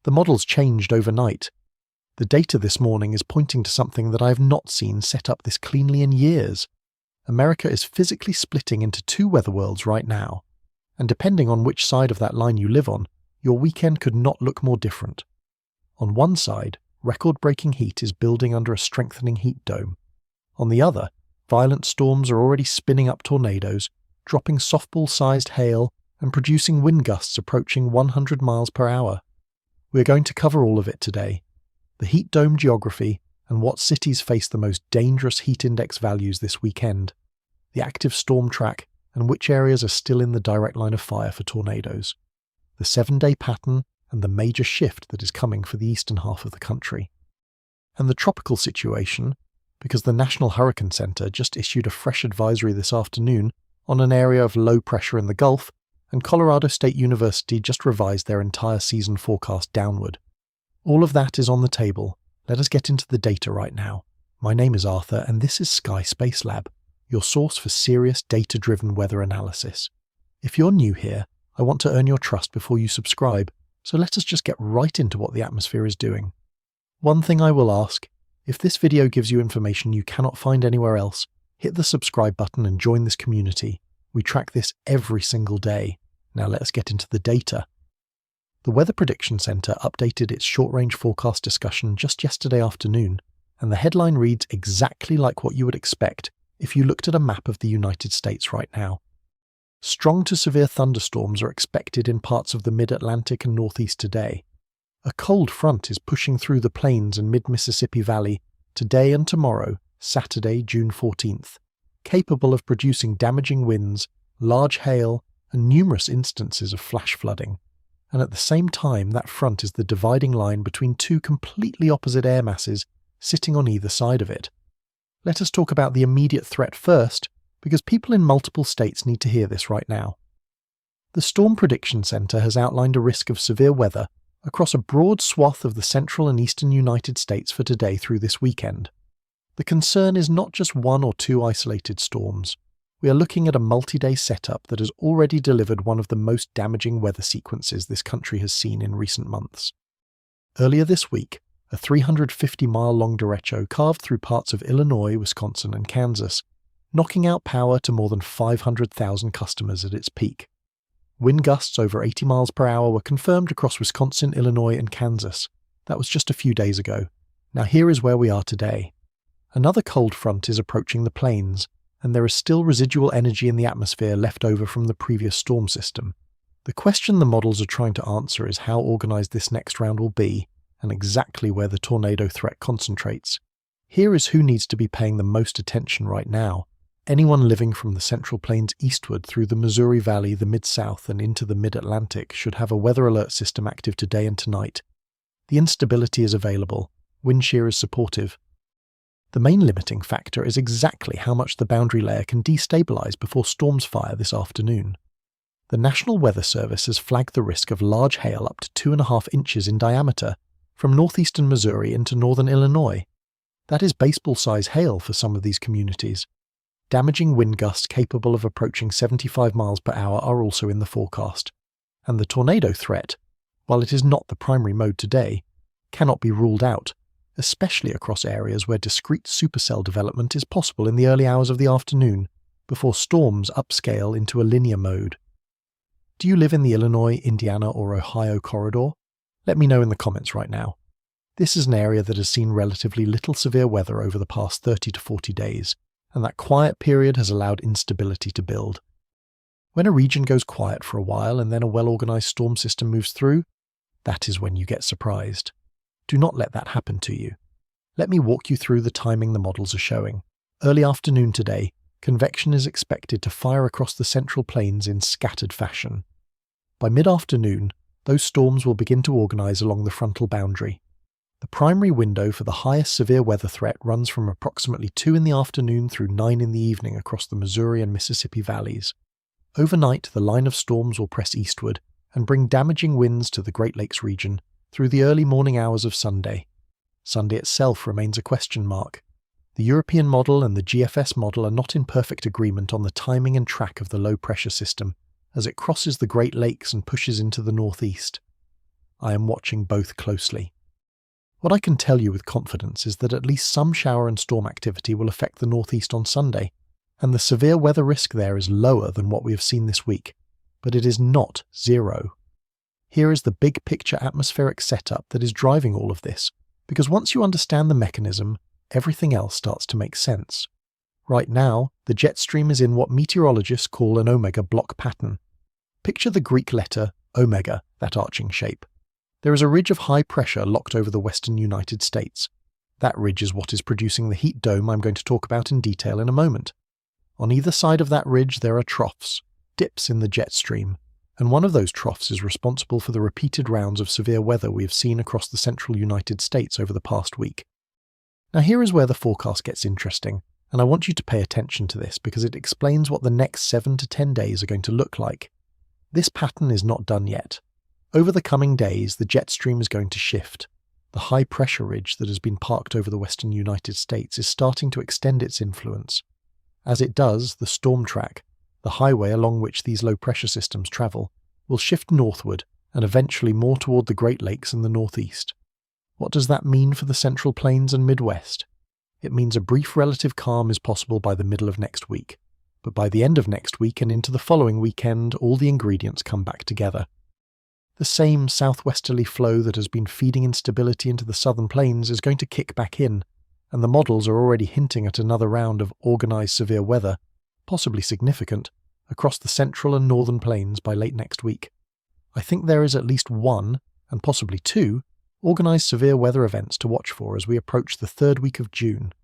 The models changed overnight. The data this morning is pointing to something that I have not seen set up this cleanly in years. America is physically splitting into two weather worlds right now, and depending on which side of that line you live on, your weekend could not look more different. On one side, record-breaking heat is building under a strengthening heat dome. On the other, violent storms are already spinning up tornadoes, dropping softball-sized hail and producing wind gusts approaching 100 miles per hour. We're going to cover all of it today. The heat dome geography and what cities face the most dangerous heat index values this weekend, the active storm track and which areas are still in the direct line of fire for tornadoes, the 7-day pattern and the major shift that is coming for the eastern half of the country, and the tropical situation, because the National Hurricane Center just issued a fresh advisory this afternoon on an area of low pressure in the Gulf, and Colorado State University just revised their entire season forecast downward. All of that is on the table. Let us get into the data right now. My name is Arthur and this is Sky Space Lab, your source for serious data-driven weather analysis. If you're new here, I want to earn your trust before you subscribe, so let us just get right into what the atmosphere is doing. One thing I will ask, if this video gives you information you cannot find anywhere else, hit the subscribe button and join this community. We track this every single day. Now let us get into the data. The Weather Prediction Center updated its short-range forecast discussion just yesterday afternoon, and the headline reads exactly like what you would expect if you looked at a map of the United States right now. Strong to severe thunderstorms are expected in parts of the mid-Atlantic and Northeast today. A cold front is pushing through the plains and mid-Mississippi Valley today and tomorrow, Saturday, June 14th, capable of producing damaging winds, large hail, and numerous instances of flash flooding. And at the same time, that front is the dividing line between two completely opposite air masses sitting on either side of it. Let us talk about the immediate threat first, because people in multiple states need to hear this right now. The Storm Prediction Center has outlined a risk of severe weather across a broad swath of the central and eastern United States for today through this weekend. The concern is not just one or two isolated storms. We are looking at a multi-day setup that has already delivered one of the most damaging weather sequences this country has seen in recent months. Earlier this week, a 350-mile-long derecho carved through parts of Illinois, Wisconsin, and Kansas, knocking out power to more than 500,000 customers at its peak. Wind gusts over 80 miles per hour were confirmed across Wisconsin, Illinois, and Kansas. That was just a few days ago. Now here is where we are today. Another cold front is approaching the plains, and there is still residual energy in the atmosphere left over from the previous storm system. The question the models are trying to answer is how organized this next round will be, and exactly where the tornado threat concentrates. Here is who needs to be paying the most attention right now. Anyone living from the Central Plains eastward through the Missouri Valley, the Mid-South, and into the Mid-Atlantic should have a weather alert system active today and tonight. The instability is available. Wind shear is supportive. The main limiting factor is exactly how much the boundary layer can destabilize before storms fire this afternoon. The National Weather Service has flagged the risk of large hail up to 2.5 inches in diameter from northeastern Missouri into northern Illinois. That is baseball-size hail for some of these communities. Damaging wind gusts capable of approaching 75 miles per hour are also in the forecast. And the tornado threat, while it is not the primary mode today, cannot be ruled out, especially across areas where discrete supercell development is possible in the early hours of the afternoon, before storms upscale into a linear mode. Do you live in the Illinois, Indiana, or Ohio corridor? Let me know in the comments right now. This is an area that has seen relatively little severe weather over the past 30 to 40 days, and that quiet period has allowed instability to build. When a region goes quiet for a while and then a well-organized storm system moves through, that is when you get surprised. Do not let that happen to you. Let me walk you through the timing the models are showing. Early afternoon today, convection is expected to fire across the Central Plains in scattered fashion. By mid-afternoon, those storms will begin to organize along the frontal boundary. The primary window for the highest severe weather threat runs from approximately 2 in the afternoon through 9 in the evening across the Missouri and Mississippi valleys. Overnight, the line of storms will press eastward and bring damaging winds to the Great Lakes region through the early morning hours of Sunday. Sunday itself remains a question mark. The European model and the GFS model are not in perfect agreement on the timing and track of the low-pressure system as it crosses the Great Lakes and pushes into the northeast. I am watching both closely. What I can tell you with confidence is that at least some shower and storm activity will affect the northeast on Sunday, and the severe weather risk there is lower than what we have seen this week, but it is not zero. Here is the big picture atmospheric setup that is driving all of this, because once you understand the mechanism, everything else starts to make sense. Right now, the jet stream is in what meteorologists call an omega block pattern. Picture the Greek letter omega, that arching shape. There is a ridge of high pressure locked over the western United States. That ridge is what is producing the heat dome I'm going to talk about in detail in a moment. On either side of that ridge there are troughs, dips in the jet stream, and one of those troughs is responsible for the repeated rounds of severe weather we have seen across the central United States over the past week. Now here is where the forecast gets interesting, and I want you to pay attention to this because it explains what the next 7 to 10 days are going to look like. This pattern is not done yet. Over the coming days, the jet stream is going to shift. The high pressure ridge that has been parked over the western United States is starting to extend its influence. As it does, the storm track, the highway along which these low-pressure systems travel, will shift northward and eventually more toward the Great Lakes and the northeast. What does that mean for the Central Plains and Midwest? It means a brief relative calm is possible by the middle of next week, but by the end of next week and into the following weekend, all the ingredients come back together. The same southwesterly flow that has been feeding instability into the southern plains is going to kick back in, and the models are already hinting at another round of organised severe weather, possibly significant, across the central and northern plains by late next week. I think there is at least one, and possibly two, organised severe weather events to watch for as we approach the third week of June.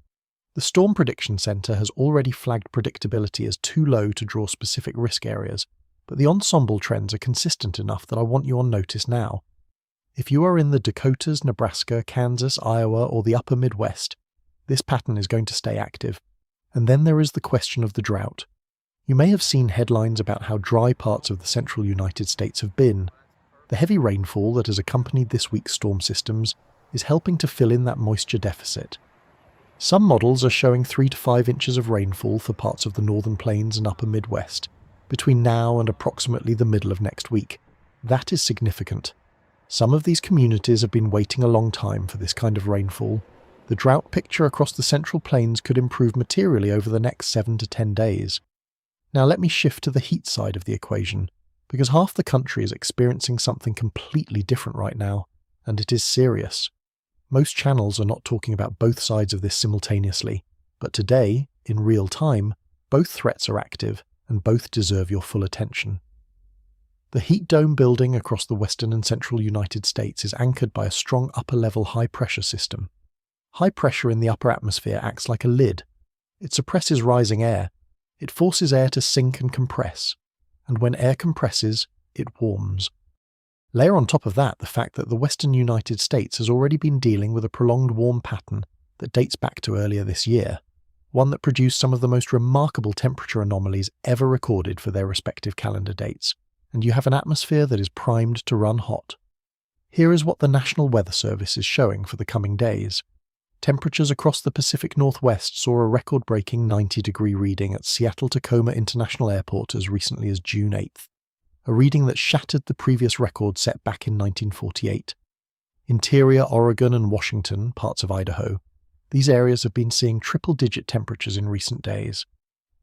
The Storm Prediction Centre has already flagged predictability as too low to draw specific risk areas, but the ensemble trends are consistent enough that I want you on notice now. If you are in the Dakotas, Nebraska, Kansas, Iowa, or the upper Midwest, this pattern is going to stay active. And then there is the question of the drought. You may have seen headlines about how dry parts of the central United States have been. The heavy rainfall that has accompanied this week's storm systems is helping to fill in that moisture deficit. Some models are showing 3 to 5 inches of rainfall for parts of the northern plains and upper Midwest, between now and approximately the middle of next week. That is significant. Some of these communities have been waiting a long time for this kind of rainfall. The drought picture across the central plains could improve materially over the next 7 to 10 days. Now let me shift to the heat side of the equation, because half the country is experiencing something completely different right now, and it is serious. Most channels are not talking about both sides of this simultaneously, but today, in real time, both threats are active and both deserve your full attention. The heat dome building across the western and central United States is anchored by a strong upper-level high-pressure system. High pressure in the upper atmosphere acts like a lid. It suppresses rising air. It forces air to sink and compress. And when air compresses, it warms. Layer on top of that the fact that the western United States has already been dealing with a prolonged warm pattern that dates back to earlier this year, one that produced some of the most remarkable temperature anomalies ever recorded for their respective calendar dates, and you have an atmosphere that is primed to run hot. Here is what the National Weather Service is showing for the coming days. Temperatures across the Pacific Northwest saw a record-breaking 90-degree reading at Seattle-Tacoma International Airport as recently as June 8th, a reading that shattered the previous record set back in 1948. Interior Oregon and Washington, parts of Idaho, these areas have been seeing triple-digit temperatures in recent days.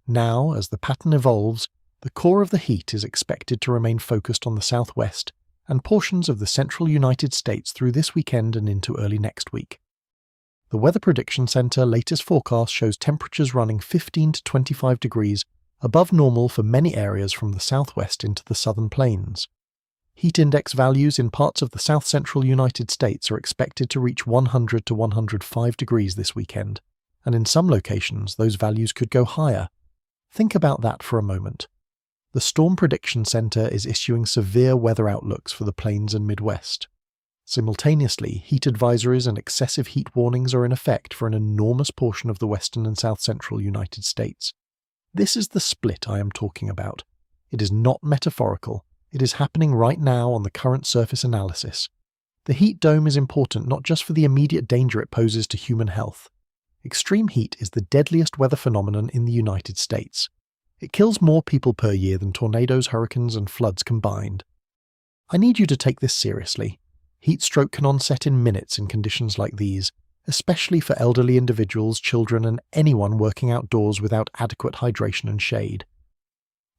Now, as the pattern evolves, the core of the heat is expected to remain focused on the southwest and portions of the central United States through this weekend and into early next week. The Weather Prediction Center latest forecast shows temperatures running 15 to 25 degrees above normal for many areas from the southwest into the southern plains. Heat index values in parts of the south-central United States are expected to reach 100 to 105 degrees this weekend, and in some locations those values could go higher. Think about that for a moment. The Storm Prediction Center is issuing severe weather outlooks for the plains and Midwest. Simultaneously, heat advisories and excessive heat warnings are in effect for an enormous portion of the western and south-central United States. This is the split I am talking about. It is not metaphorical. It is happening right now on the current surface analysis. The heat dome is important not just for the immediate danger it poses to human health. Extreme heat is the deadliest weather phenomenon in the United States. It kills more people per year than tornadoes, hurricanes, and floods combined. I need you to take this seriously. Heat stroke can onset in minutes in conditions like these, especially for elderly individuals, children, and anyone working outdoors without adequate hydration and shade.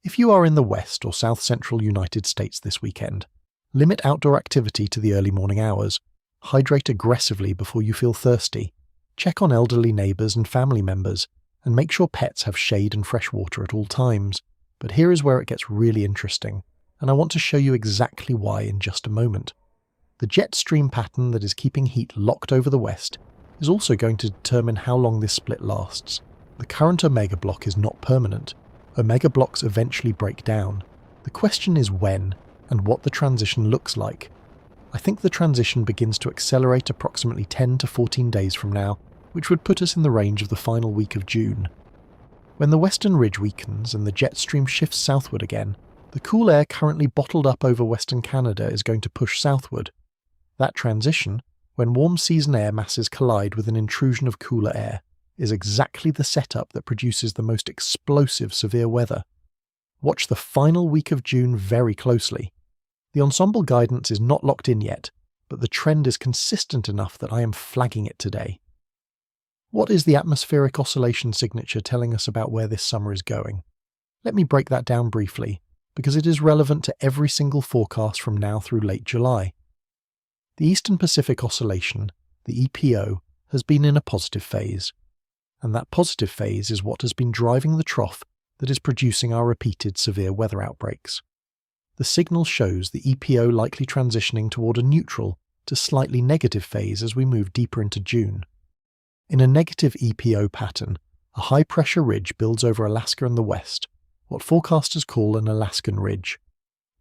If you are in the West or South Central United States this weekend, limit outdoor activity to the early morning hours, hydrate aggressively before you feel thirsty, check on elderly neighbours and family members, and make sure pets have shade and fresh water at all times. But here is where it gets really interesting, and I want to show you exactly why in just a moment. The jet stream pattern that is keeping heat locked over the West is also going to determine how long this split lasts. The current omega block is not permanent. Omega blocks eventually break down. The question is when, and what the transition looks like. I think the transition begins to accelerate approximately 10 to 14 days from now, which would put us in the range of the final week of June. When the western ridge weakens and the jet stream shifts southward again, the cool air currently bottled up over western Canada is going to push southward. That transition, when warm season air masses collide with an intrusion of cooler air, is exactly the setup that produces the most explosive severe weather. Watch the final week of June very closely. The ensemble guidance is not locked in yet, but the trend is consistent enough that I am flagging it today. What is the atmospheric oscillation signature telling us about where this summer is going? Let me break that down briefly, because it is relevant to every single forecast from now through late July. The Eastern Pacific Oscillation, the EPO, has been in a positive phase, and that positive phase is what has been driving the trough that is producing our repeated severe weather outbreaks. The signal shows the EPO likely transitioning toward a neutral to slightly negative phase as we move deeper into June. In a negative EPO pattern, a high-pressure ridge builds over Alaska and the west, what forecasters call an Alaskan ridge.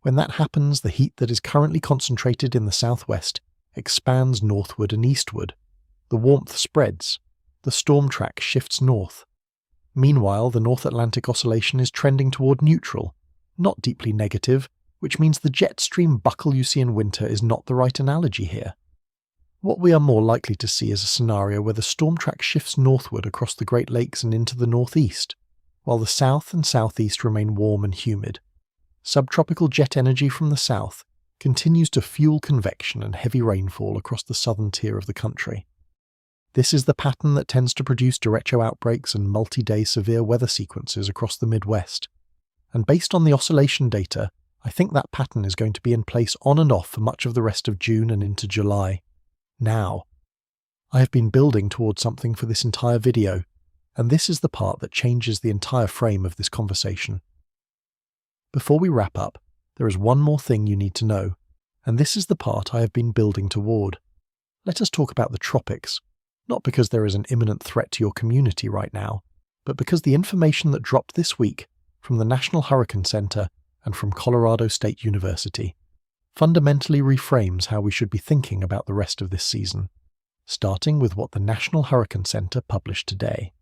When that happens, the heat that is currently concentrated in the southwest expands northward and eastward. The warmth spreads. The storm track shifts north. Meanwhile, the North Atlantic Oscillation is trending toward neutral, not deeply negative, which means the jet stream buckle you see in winter is not the right analogy here. What we are more likely to see is a scenario where the storm track shifts northward across the Great Lakes and into the northeast, while the south and southeast remain warm and humid. Subtropical jet energy from the south continues to fuel convection and heavy rainfall across the southern tier of the country. This is the pattern that tends to produce derecho outbreaks and multi-day severe weather sequences across the Midwest. And based on the oscillation data, I think that pattern is going to be in place on and off for much of the rest of June and into July. Now, I have been building towards something for this entire video, and this is the part that changes the entire frame of this conversation. Before we wrap up, there is one more thing you need to know, and this is the part I have been building toward. Let us talk about the tropics. Not because there is an imminent threat to your community right now, but because the information that dropped this week from the National Hurricane Center and from Colorado State University fundamentally reframes how we should be thinking about the rest of this season, starting with what the National Hurricane Center published today.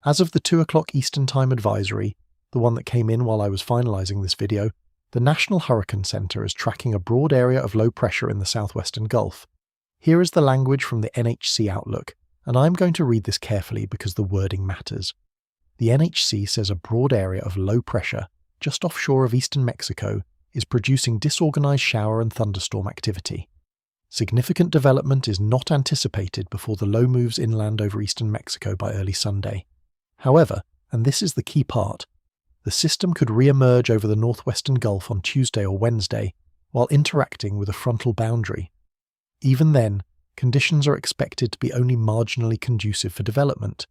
As of the 2 o'clock Eastern Time advisory, the one that came in while I was finalizing this video, the National Hurricane Center is tracking a broad area of low pressure in the southwestern Gulf. Here is the language from the NHC Outlook, and I'm going to read this carefully because the wording matters. The NHC says a broad area of low pressure, just offshore of eastern Mexico, is producing disorganized shower and thunderstorm activity. Significant development is not anticipated before the low moves inland over eastern Mexico by early Sunday. However, and this is the key part, the system could re-emerge over the northwestern Gulf on Tuesday or Wednesday, while interacting with a frontal boundary. Even then, conditions are expected to be only marginally conducive for development.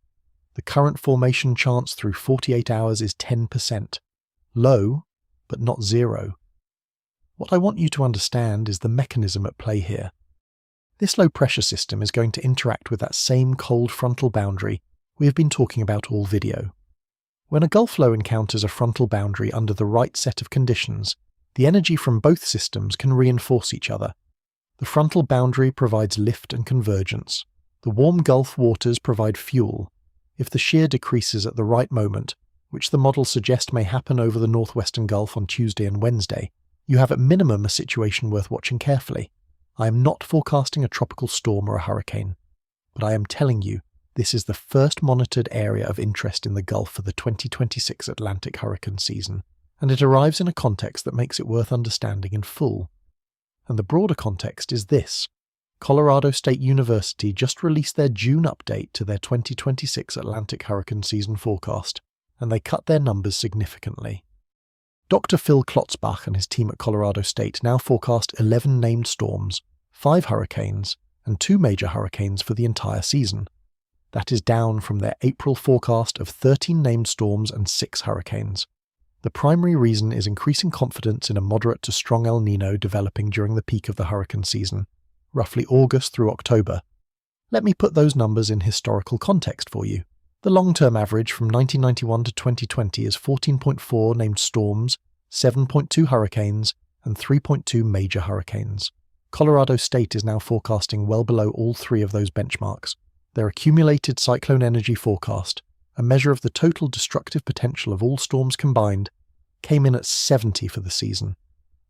The current formation chance through 48 hours is 10%. Low, but not zero. What I want you to understand is the mechanism at play here. This low-pressure system is going to interact with that same cold frontal boundary we have been talking about all video. When a Gulf low encounters a frontal boundary under the right set of conditions, the energy from both systems can reinforce each other. The frontal boundary provides lift and convergence. The warm Gulf waters provide fuel. If the shear decreases at the right moment, which the models suggest may happen over the northwestern Gulf on Tuesday and Wednesday, you have at minimum a situation worth watching carefully. I am not forecasting a tropical storm or a hurricane, but I am telling you this is the first monitored area of interest in the Gulf for the 2026 Atlantic hurricane season, and it arrives in a context that makes it worth understanding in full. And the broader context is this. Colorado State University just released their June update to their 2026 Atlantic hurricane season forecast, and they cut their numbers significantly. Dr. Phil Klotzbach and his team at Colorado State now forecast 11 named storms, 5 hurricanes, and 2 major hurricanes for the entire season. That is down from their April forecast of 13 named storms and 6 hurricanes. The primary reason is increasing confidence in a moderate to strong El Nino developing during the peak of the hurricane season, roughly August through October. Let me put those numbers in historical context for you. The long-term average from 1991 to 2020 is 14.4 named storms, 7.2 hurricanes, and 3.2 major hurricanes. Colorado State is now forecasting well below all 3 of those benchmarks. Their accumulated cyclone energy forecast, a measure of the total destructive potential of all storms combined, came in at 70 for the season.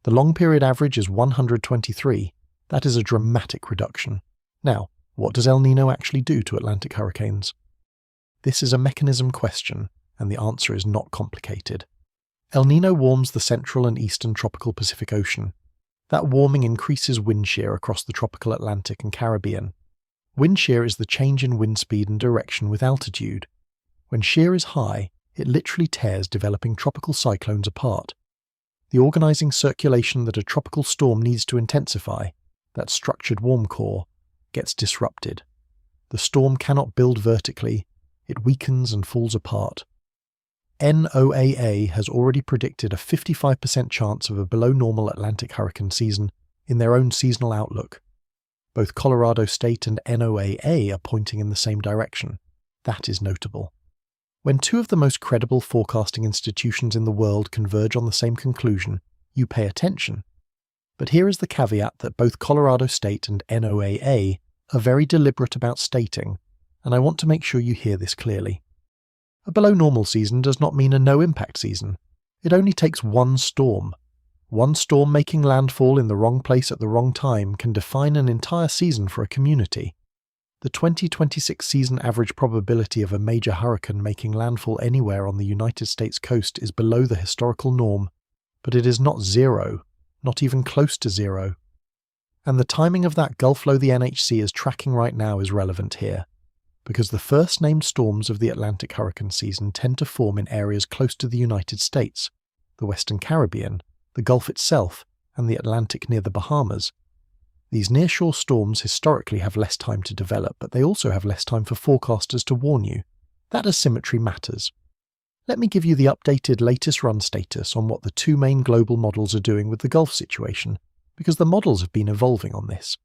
The long-period average is 123. That is a dramatic reduction. Now, what does El Nino actually do to Atlantic hurricanes? This is a mechanism question, and the answer is not complicated. El Nino warms the central and eastern tropical Pacific Ocean. That warming increases wind shear across the tropical Atlantic and Caribbean. Wind shear is the change in wind speed and direction with altitude. When shear is high, it literally tears developing tropical cyclones apart. The organizing circulation that a tropical storm needs to intensify, that structured warm core, gets disrupted. The storm cannot build vertically, it weakens and falls apart. NOAA has already predicted a 55% chance of a below-normal Atlantic hurricane season in their own seasonal outlook. Both Colorado State and NOAA are pointing in the same direction. That is notable. When 2 of the most credible forecasting institutions in the world converge on the same conclusion, you pay attention. But here is the caveat that both Colorado State and NOAA are very deliberate about stating, and I want to make sure you hear this clearly. A below-normal season does not mean a no-impact season. It only takes one storm. One storm making landfall in the wrong place at the wrong time can define an entire season for a community. The 2026 season average probability of a major hurricane making landfall anywhere on the United States coast is below the historical norm, but it is not 0, not even close to 0. And the timing of that Gulf low the NHC is tracking right now is relevant here, because the first named storms of the Atlantic hurricane season tend to form in areas close to the United States, the Western Caribbean, the Gulf itself, and the Atlantic near the Bahamas. These nearshore storms historically have less time to develop, but they also have less time for forecasters to warn you. That asymmetry matters. Let me give you the updated latest run status on what the 2 main global models are doing with the Gulf situation, because the models have been evolving on this.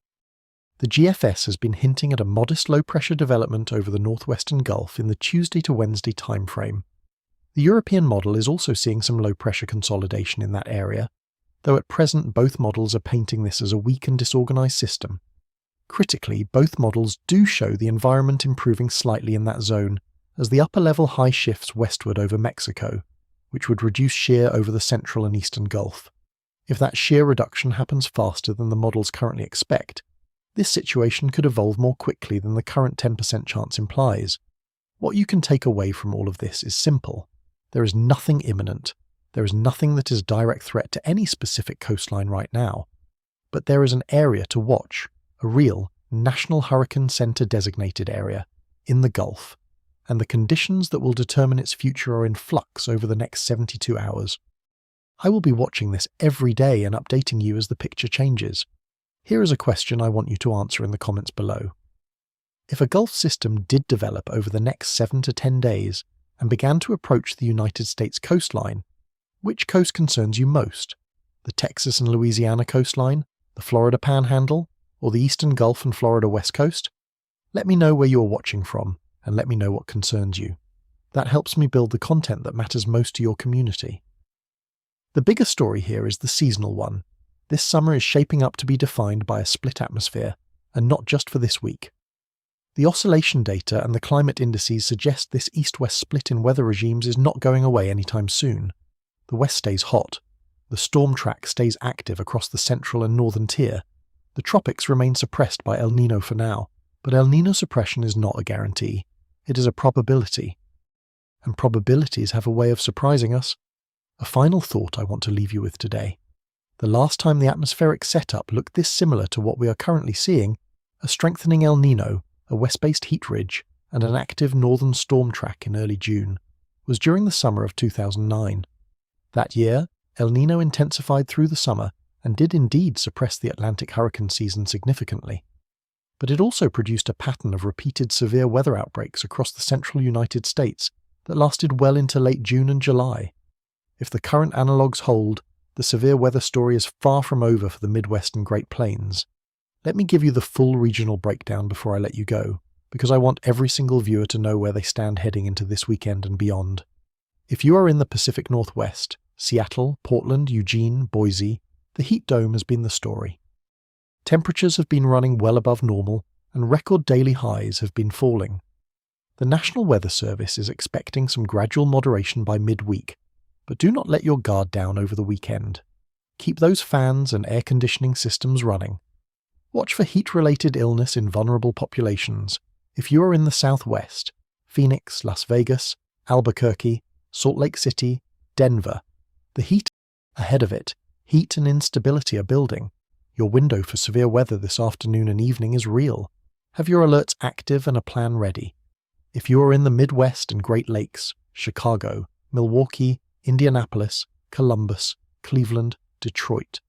The GFS has been hinting at a modest low-pressure development over the northwestern Gulf in the Tuesday to Wednesday timeframe. The European model is also seeing some low-pressure consolidation in that area, though at present both models are painting this as a weak and disorganized system. Critically, both models do show the environment improving slightly in that zone as the upper-level high shifts westward over Mexico, which would reduce shear over the central and eastern Gulf. If that shear reduction happens faster than the models currently expect, this situation could evolve more quickly than the current 10% chance implies. What you can take away from all of this is simple. There is nothing imminent. There is nothing that is a direct threat to any specific coastline right now. But there is an area to watch, a real National Hurricane Center designated area, in the Gulf, and the conditions that will determine its future are in flux over the next 72 hours. I will be watching this every day and updating you as the picture changes. Here is a question I want you to answer in the comments below. If a Gulf system did develop over the next 7 to 10 days and began to approach the United States coastline, which coast concerns you most? The Texas and Louisiana coastline, the Florida Panhandle, or the Eastern Gulf and Florida West Coast? Let me know where you are watching from, and let me know what concerns you. That helps me build the content that matters most to your community. The bigger story here is the seasonal one. This summer is shaping up to be defined by a split atmosphere, and not just for this week. The oscillation data and the climate indices suggest this east-west split in weather regimes is not going away anytime soon. The west stays hot. The storm track stays active across the central and northern tier. The tropics remain suppressed by El Nino for now, but El Nino suppression is not a guarantee. It is a probability. And probabilities have a way of surprising us. A final thought I want to leave you with today. The last time the atmospheric setup looked this similar to what we are currently seeing, a strengthening El Nino, a west-based heat ridge, and an active northern storm track in early June, was during the summer of 2009. That year, El Nino intensified through the summer and did indeed suppress the Atlantic hurricane season significantly. But it also produced a pattern of repeated severe weather outbreaks across the central United States that lasted well into late June and July. If the current analogues hold, the severe weather story is far from over for the Midwest and Great Plains. Let me give you the full regional breakdown before I let you go, because I want every single viewer to know where they stand heading into this weekend and beyond. If you are in the Pacific Northwest, Seattle, Portland, Eugene, Boise, the heat dome has been the story. Temperatures have been running well above normal, and record daily highs have been falling. The National Weather Service is expecting some gradual moderation by midweek, but do not let your guard down over the weekend. Keep those fans and air conditioning systems running. Watch for heat-related illness in vulnerable populations. If you are in the Southwest, Phoenix, Las Vegas, Albuquerque, Salt Lake City, Denver, the heat ahead of it, heat and instability are building. Your window for severe weather this afternoon and evening is real. Have your alerts active and a plan ready. If you are in the Midwest and Great Lakes, Chicago, Milwaukee, Indianapolis, Columbus, Cleveland, Detroit,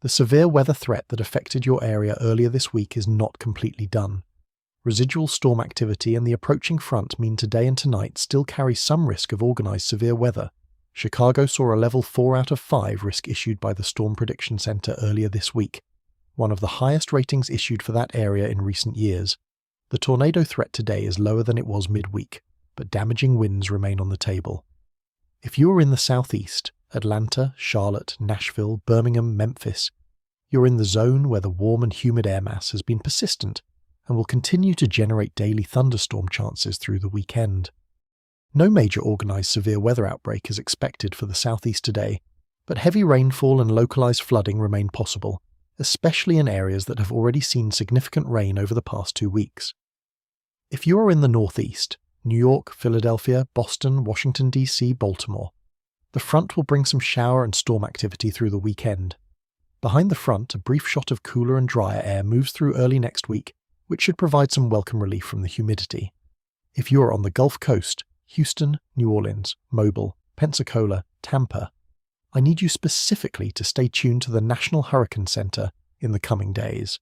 the severe weather threat that affected your area earlier this week is not completely done. Residual storm activity and the approaching front mean today and tonight still carry some risk of organized severe weather. Chicago saw a level 4 out of 5 risk issued by the Storm Prediction Center earlier this week, one of the highest ratings issued for that area in recent years. The tornado threat today is lower than it was midweek, but damaging winds remain on the table. If you are in the southeast, Atlanta, Charlotte, Nashville, Birmingham, Memphis, you're in the zone where the warm and humid air mass has been persistent and will continue to generate daily thunderstorm chances through the weekend. No major organized severe weather outbreak is expected for the southeast today, but heavy rainfall and localized flooding remain possible, especially in areas that have already seen significant rain over the past 2 weeks. If you are in the northeast, New York, Philadelphia, Boston, Washington, D.C., Baltimore, the front will bring some shower and storm activity through the weekend. Behind the front, a brief shot of cooler and drier air moves through early next week, which should provide some welcome relief from the humidity. If you are on the Gulf Coast, Houston, New Orleans, Mobile, Pensacola, Tampa, I need you specifically to stay tuned to the National Hurricane Center in the coming days.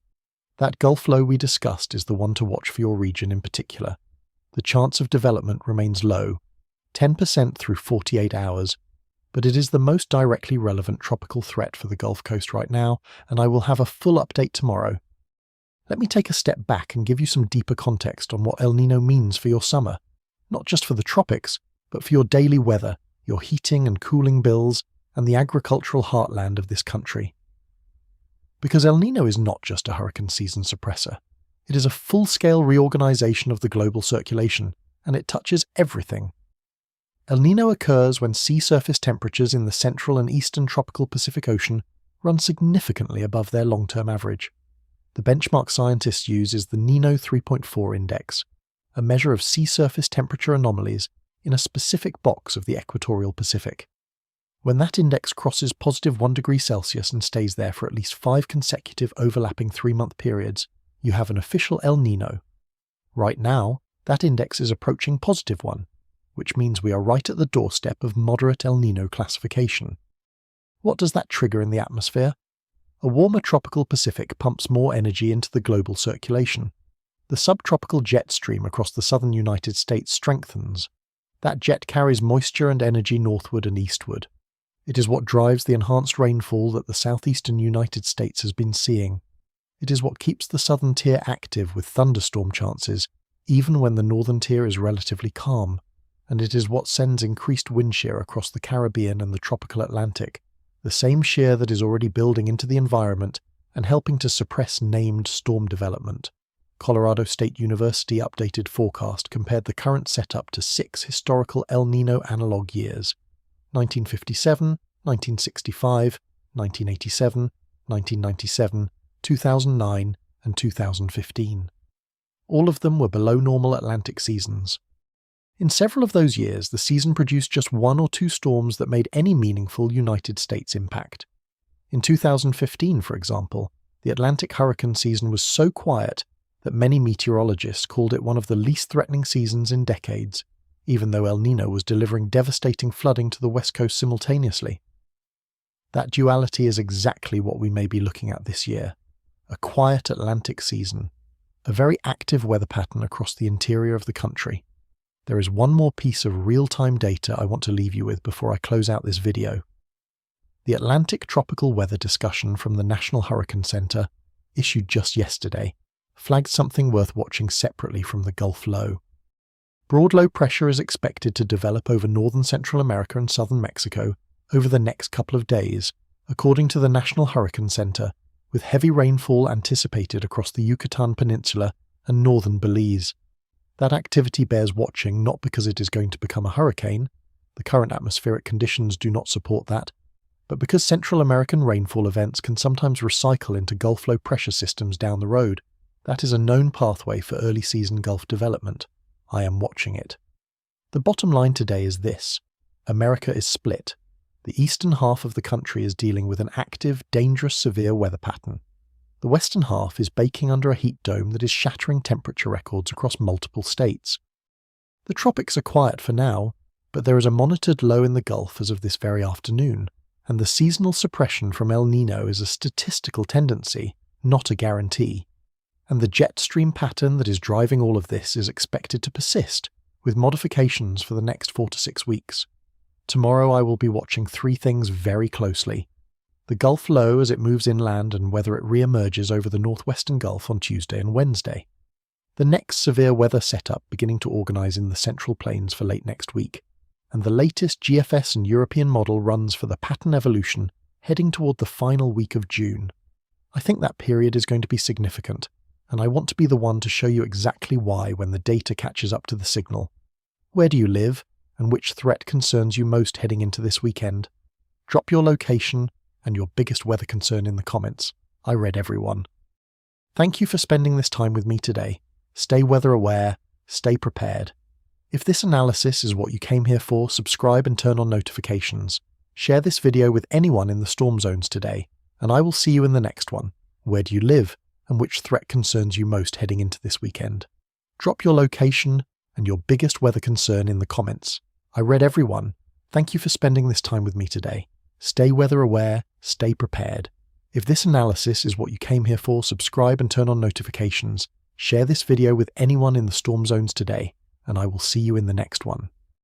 That Gulf low we discussed is the one to watch for your region in particular. The chance of development remains low, 10% through 48 hours, but it is the most directly relevant tropical threat for the Gulf Coast right now, and I will have a full update tomorrow. Let me take a step back and give you some deeper context on what El Nino means for your summer. Not just for the tropics, but for your daily weather, your heating and cooling bills, and the agricultural heartland of this country. Because El Nino is not just a hurricane season suppressor. It is a full-scale reorganization of the global circulation, and it touches everything. El Nino occurs when sea surface temperatures in the central and eastern tropical Pacific Ocean run significantly above their long-term average. The benchmark scientists use is the Nino 3.4 index, a measure of sea surface temperature anomalies in a specific box of the equatorial Pacific. When that index crosses positive 1 degree Celsius and stays there for at least 5 consecutive overlapping 3-month periods, you have an official El Nino. Right now, that index is approaching positive 1, which means we are right at the doorstep of moderate El Nino classification. What does that trigger in the atmosphere? A warmer tropical Pacific pumps more energy into the global circulation. The subtropical jet stream across the southern United States strengthens. That jet carries moisture and energy northward and eastward. It is what drives the enhanced rainfall that the southeastern United States has been seeing. It is what keeps the southern tier active with thunderstorm chances, even when the northern tier is relatively calm. And it is what sends increased wind shear across the Caribbean and the tropical Atlantic, the same shear that is already building into the environment and helping to suppress named storm development. Colorado State University updated forecast compared the current setup to 6 historical El Nino analog years: 1957, 1965, 1987, 1997, 2009, and 2015. All of them were below normal Atlantic seasons. In several of those years, the season produced just 1 or 2 storms that made any meaningful United States impact. In 2015, for example, the Atlantic hurricane season was so quiet that many meteorologists called it one of the least threatening seasons in decades, even though El Nino was delivering devastating flooding to the West Coast simultaneously. That duality is exactly what we may be looking at this year. A quiet Atlantic season, a very active weather pattern across the interior of the country. There is one more piece of real-time data I want to leave you with before I close out this video. The Atlantic Tropical Weather Discussion from the National Hurricane Center, issued just yesterday, flagged something worth watching separately from the Gulf low. Broad low pressure is expected to develop over northern Central America and southern Mexico over the next couple of days, according to the National Hurricane Center, with heavy rainfall anticipated across the Yucatan Peninsula and northern Belize. That activity bears watching not because it is going to become a hurricane, the current atmospheric conditions do not support that, but because Central American rainfall events can sometimes recycle into Gulf low pressure systems down the road. That is a known pathway for early season Gulf development. I am watching it. The bottom line today is this: America is split. The eastern half of the country is dealing with an active, dangerous, severe weather pattern. The western half is baking under a heat dome that is shattering temperature records across multiple states. The tropics are quiet for now, but there is a monitored low in the Gulf as of this very afternoon, and the seasonal suppression from El Nino is a statistical tendency, not a guarantee. And the jet stream pattern that is driving all of this is expected to persist, with modifications for the next 4 to 6 weeks. Tomorrow I will be watching 3 things very closely: the Gulf low as it moves inland and whether it re-emerges over the northwestern Gulf on Tuesday and Wednesday. The next severe weather setup beginning to organise in the Central Plains for late next week, and the latest GFS and European model runs for the pattern evolution heading toward the final week of June. I think that period is going to be significant, and I want to be the one to show you exactly why when the data catches up to the signal. Where do you live, and which threat concerns you most heading into this weekend? Drop your location and your biggest weather concern in the comments. I read everyone. Thank you for spending this time with me today. Stay weather aware, stay prepared. If this analysis is what you came here for, subscribe and turn on notifications. Share this video with anyone in the storm zones today, and I will see you in the next one. Where do you live, and which threat concerns you most heading into this weekend? Drop your location and your biggest weather concern in the comments. I read everyone. Thank you for spending this time with me today. Stay weather aware, stay prepared. If this analysis is what you came here for, subscribe and turn on notifications. Share this video with anyone in the storm zones today, and I will see you in the next one.